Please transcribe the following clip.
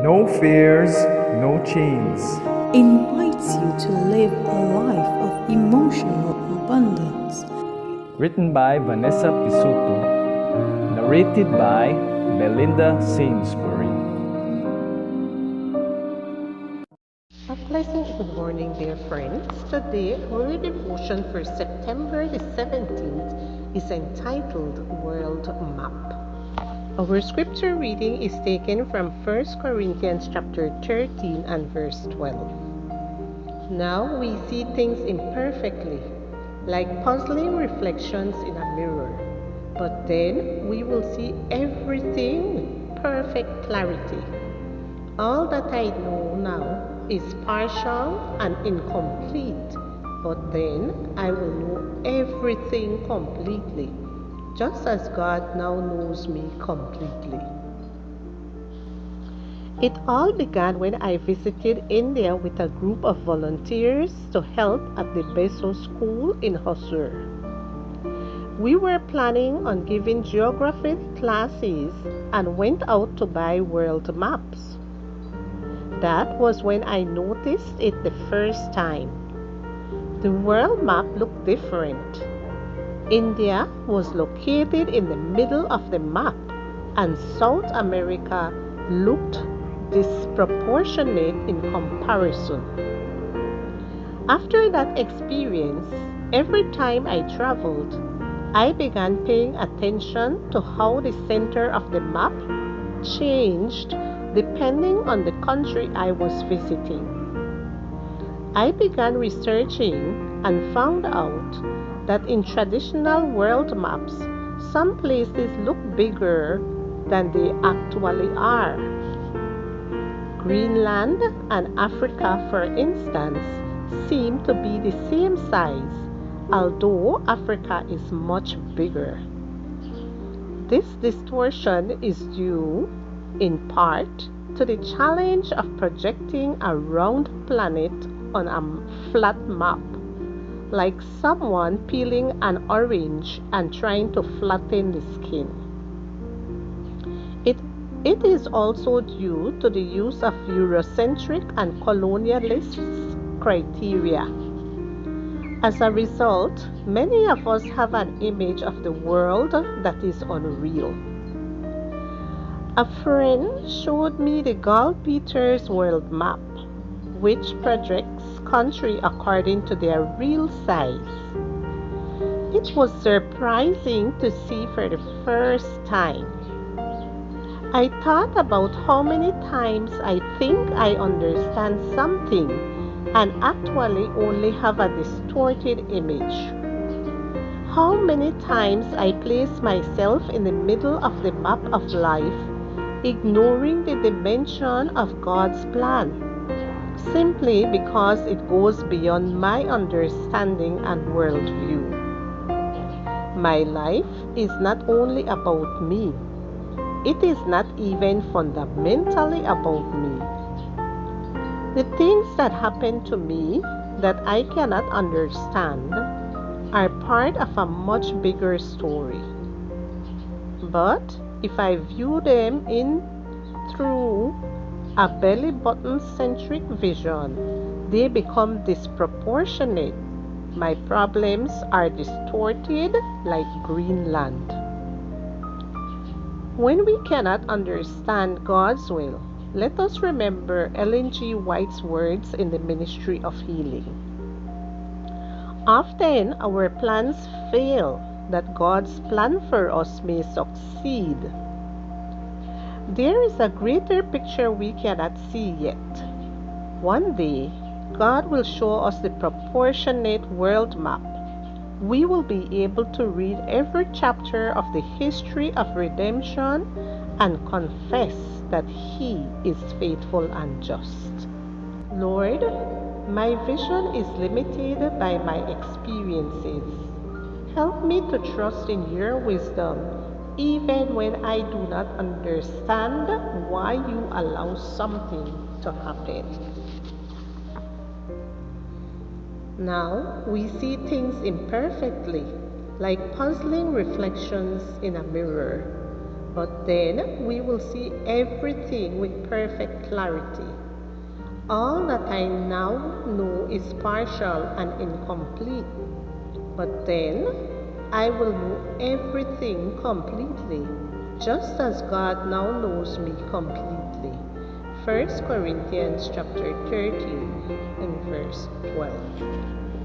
No fears, no chains. Invites you to live a life of emotional abundance. Written by Vanessa Pisuto. Narrated by Belinda Sainsbury. A pleasant good morning, dear friends. Today, our devotion for September the 17th is entitled World Map. Our scripture reading is taken from 1 Corinthians chapter 13 and verse 12. Now we see things imperfectly, like puzzling reflections in a mirror, but then we will see everything perfect clarity. All that I know now is partial and incomplete, but then I will know everything completely, just as God now knows me completely. It all began when I visited India with a group of volunteers to help at the Bezos School in Hosur. We were planning on giving geography classes and went out to buy world maps. That was when I noticed it the first time. The world map looked different. India was located in the middle of the map, and South America looked disproportionate in comparison. After that experience, every time I traveled, I began paying attention to how the center of the map changed depending on the country I was visiting. I began researching and found out that in traditional world maps, some places look bigger than they actually are. Greenland and Africa, for instance, seem to be the same size, although Africa is much bigger. This distortion is due, in part, to the challenge of projecting a round planet on a flat map, like someone peeling an orange and trying to flatten the skin. It is also due to the use of Eurocentric and colonialist criteria. As a result, many of us have an image of the world that is unreal. A friend showed me the Gall Peters world map, which projects countries according to their real size. It was surprising to see for the first time. I thought about how many times I think I understand something and actually only have a distorted image. How many times I place myself in the middle of the map of life, ignoring the dimension of God's plan, simply because it goes beyond my understanding and worldview. My life is not only about me. It is not even fundamentally about me. The things that happen to me that I cannot understand are part of a much bigger story. But if I view them through a belly button centric vision, they become disproportionate. My problems are distorted like Greenland. When we cannot understand God's will, let us remember Ellen G. White's words in the Ministry of Healing. Often our plans fail that God's plan for us may succeed. There is a greater picture we cannot see yet. One day, God will show us the proportionate world map. We will be able to read every chapter of the history of redemption and confess that He is faithful and just. Lord, my vision is limited by my experiences. Help me to trust in Your wisdom, even when I do not understand why You allow something to happen. Now we see things imperfectly, like puzzling reflections in a mirror. But then we will see everything with perfect clarity. All that I now know is partial and incomplete. But then I will know everything completely, just as God now knows me completely. 1 Corinthians chapter 13 and verse 12.